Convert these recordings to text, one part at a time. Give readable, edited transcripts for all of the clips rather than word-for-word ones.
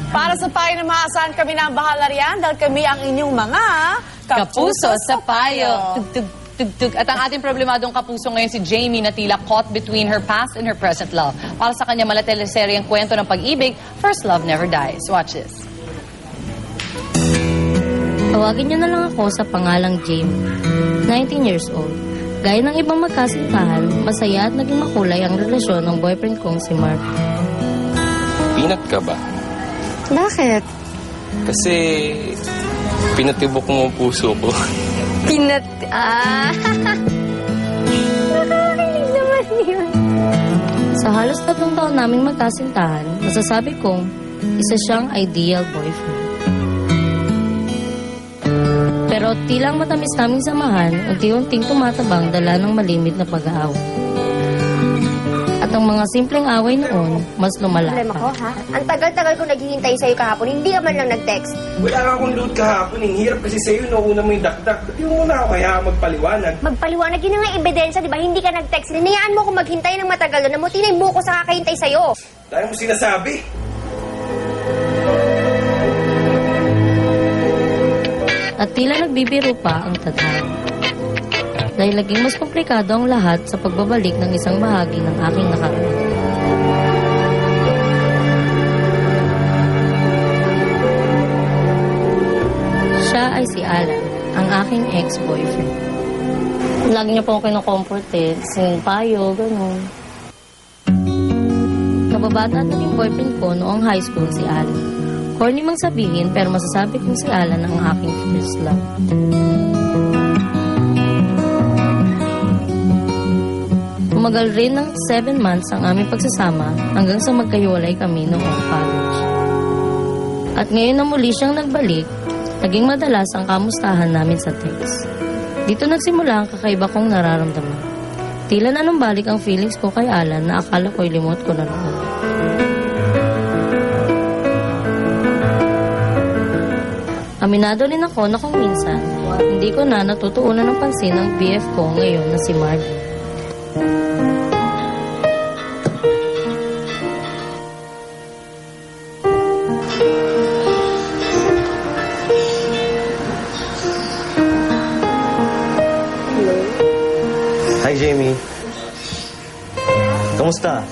Para sa payo na maasahan kami na ang bahala riyan dahil kami ang inyong mga Kapuso sa payo. Tug, tug, tug. At ang ating problemadong kapuso ngayon si Jamie na tila caught between her past and her present love. Para sa kanya malateleseryeng kwento ng pag-ibig, First Love Never Dies. Watch this. Tawagin niyo na lang ako sa pangalang Jamie, 19 years old. Gaya ng ibang magkasintahan, masaya at naging makulay ang relasyon ng boyfriend kong si Mark. Pinat ka ba? Bakit? Kasi pinatibok mo ang puso ko. Nakakakilig naman yun. Sa halos 3 taon naming magkasintahan, masasabi kong isa siyang ideal boyfriend. Pero tilang matamis naming samahan, unti-unting tumatabang dala ng malimit na pag-aaway. At ang mga simpleng away noon, mas lumala Problema ko, pa. ha? Ang tagal-tagal ko naghihintay sa'yo kahapon, hindi ka man lang nag-text. Wala nga akong load kahapon. Ang hirap kasi sa'yo, nauna mo yung dakdak. Di mo na ako kaya magpaliwanag. Magpaliwanag, yun na nga ebidensya, di ba? Hindi ka nag-text. Linayaan mo kung maghintay ng matagal doon. Namuti na yung buko sa kakahintay sa'yo. Dahil mo sinasabi. At tila nagbibiro pa ang tadhana. Dahil naging mas komplikado ang lahat sa pagbabalik ng isang bahagi ng aking nakaraan. Siya ay si Alan, ang aking ex-boyfriend. Lagi niya po ako kinukomfort singing payo, gano'n. Kababata at naging boyfriend ko noong high school si Alan. Corny mang sabihin, pero masasabi kong si Alan ang aking first love. Tumagal rin ng 7 months ang aming pagsasama hanggang sa magkahiwalay kami noong college. At ngayon na muli siyang nagbalik, naging madalas ang kamustahan namin sa text. Dito nagsimula ang kakaiba kong nararamdaman. Tila nanumbalik ang feelings ko kay Alan na akala ko'y limot ko na noon. Aminado rin ako na kung minsan, hindi ko na natutuunan ng pansin ang BF ko ngayon na si Marvin. Hi, Jamie. Kamusta?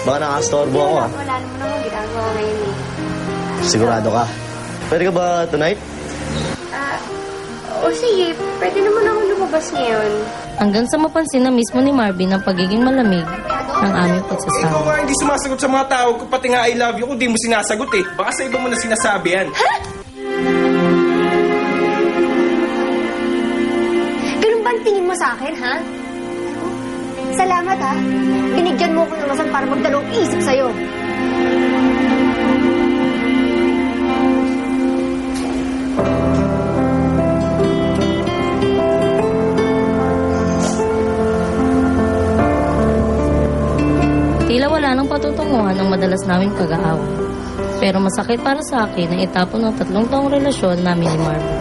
Baka nakastorbo ako, ah. Wala naman akong ginagawa ngayon eh. Sigurado ka? Pwede ka ba tonight? O sige, pwede naman akong lumabas ngayon. Hanggang sa mapansin na mismo ni Marvin ang pagiging malamig ng aming Ikaw pagsasama. nga hindi sumasagot sa mga tawag ko, pati nga I love you ko, di mo sinasagot eh. Baka sa iba mo na sinasabi yan. Ganun ba ang tingin mo sa akin, ha? Salamat, ha? Binigyan mo ko ng rason para magdalawang isip sa'yo. Tila wala nang patutunguhan ng madalas naming pag-aaway. Pero masakit para sa akin na itapon ng 3 taong relasyon namin ni Marvin.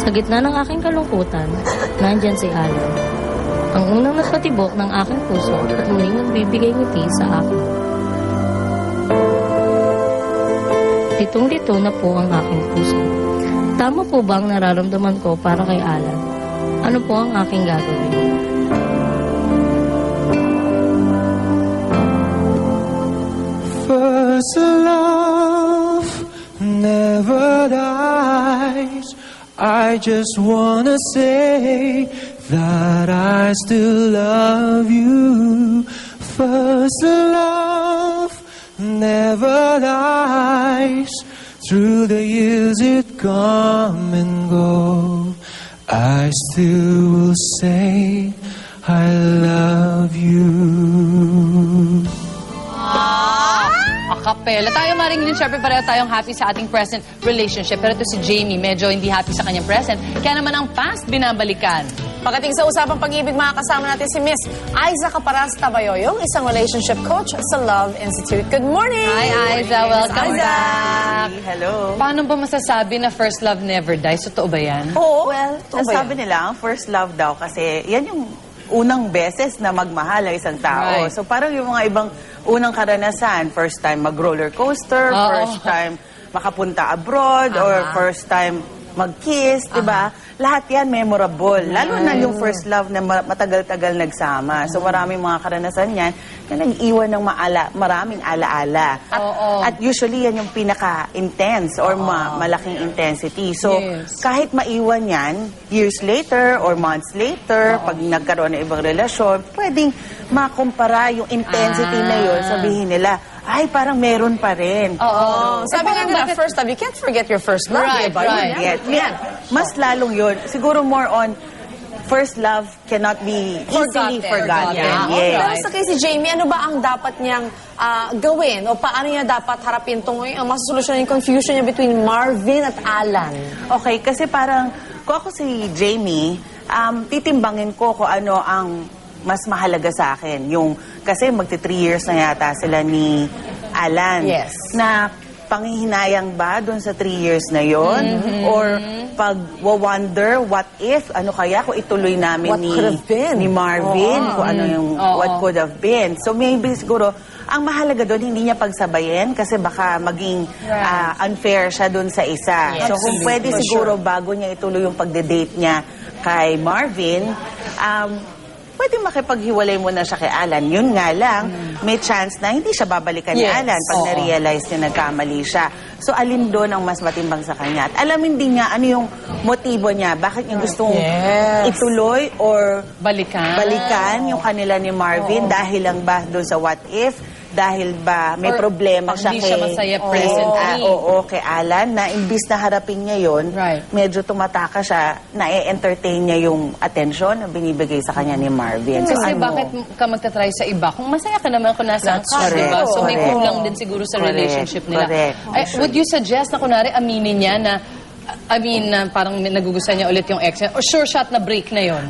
Sa gitna ng aking kalungkutan, nandyan si Alan. Ang unang nagpatibok ng aking puso at muling nagbibigay ngiti sa akin. Litong-lito na po ang aking puso. Tama po ba ang nararamdaman ko para kay Alan? Ano po ang aking gagawin? First love never dies. I just wanna say that I still love you. First love never dies. Through the years it come and go, I still will say I love you. Akapela. Tayo maring din, syempre pareho tayong happy sa ating present relationship. Pero ito si Jamie, medyo hindi happy sa kanyang present. Kaya naman ang past binabalikan. Pagdating sa usapang pag-ibig, makakasama natin si Miss Aiza Caparaz Tabayoyong, isang relationship coach sa Love Institute. Good morning! Hi, Aiza. Welcome Aiza. back. Hello. Paano ba masasabi na first love never dies? Totoo ba yan? Oo. Well, Totoo ba sabi nila, ang first love daw kasi yan yung unang beses na magmahal ang isang tao. Right. So parang yung mga ibang unang karanasan, first time mag-roller coaster, Oo. first time makapunta abroad, or first time mag-kiss, di ba? Lahat yan memorable. Lalo na yung first love na matagal-tagal nagsama. So maraming mga karanasan yan na nag-iwan ng maraming alaala. At usually yan yung pinaka-intense or malaking intensity. So Yes. kahit maiwan yan, years later or months later, pag nagkaroon ng ibang relasyon, pwedeng makumpara yung intensity na yun, sabihin nila, ay, parang meron pa rin. Sabi nga nila, first love, you can't forget your first love. Right, diba? right. Yeah. Mas lalong yun. Siguro more on first love cannot be easily forgotten. Yeah. Yes. Pero sa kay si Jamie, ano ba ang dapat niyang gawin? O paano niya dapat harapin itong masosolusyon yung confusion niya between Marvin at Alan? Okay, kasi parang kung ako si Jamie, titimbangin ko kung ano ang mas mahalaga sa akin. Kasi magti 3 years na yata sila ni Alan. Yes. Na panghihinayang ba doon sa 3 years na yon? Or pag-wonder, what if, ano kaya kung ituloy namin What could have been? ni Marvin, kung ano yung what could have been. So maybe siguro, ang mahalaga doon, hindi niya pagsabayin kasi baka maging unfair siya doon sa isa. So kung pwede siguro bago niya ituloy yung pagde-date niya kay Marvin, pwede makipaghiwalay muna siya kay Alan. Yun nga lang, may chance na hindi siya babalikan ni Alan pag na-realize niya nagkamali siya. So, alin doon ang mas matimbang sa kanya? At alamin din niya ano yung motibo niya. Bakit niya gustong ituloy or balikan yung kanila ni Marvin? Dahil lang ba doon sa what if? Dahil ba may Or problema pag siya di siya masaya presently. kay Alan na imbis na harapin niya yon, medyo tumataka siya, na-entertain niya yung atensyon na binibigay sa kanya ni Marvin. So, Kasi bakit ka magta-try sa iba? Kung masaya ka naman kung nasaan That's ka, diba? correct. So may Correct. kulang din siguro sa Correct. relationship nila. Correct. Would you suggest na kunwari aminin niya na, parang nagugustuhan niya ulit yung ex niya? Or sure shot na break na yon?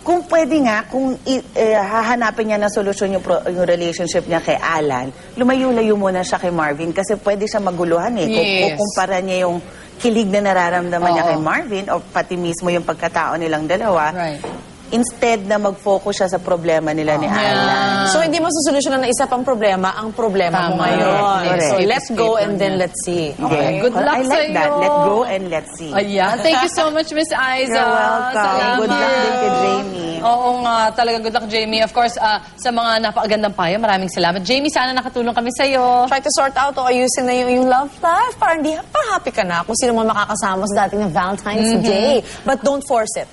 Kung pwede nga, kung hahanapin niya na solusyon yung relationship niya kay Alan, lumayo-layo muna siya kay Marvin kasi pwede siya maguluhan eh. Yes. Kung kumpara niya yung kilig na nararamdaman niya kay Marvin o pati mismo yung pagkatao nilang dalawa, instead na mag-focus siya sa problema nila ni Alan. So, hindi mo susolusyonan ng isa pang problema, ang problema mo Tama. ngayon. Correct. So, Correct. let go and then let's see. Okay. Good luck I like sa'yo. that. Let go and let's see. Ayan. Thank you so much, Miss Aiza. You're welcome. Salamat. Good luck din kay Jamie. Oo nga, talaga good luck, Jamie. Of course, sa mga napakagandang payo, maraming salamat. Jamie, sana nakatulong kami sa'yo. Try to sort out o ayusin na yung love life para happy ka na kung sino mo makakasama sa dating na Valentine's Day. But don't force it.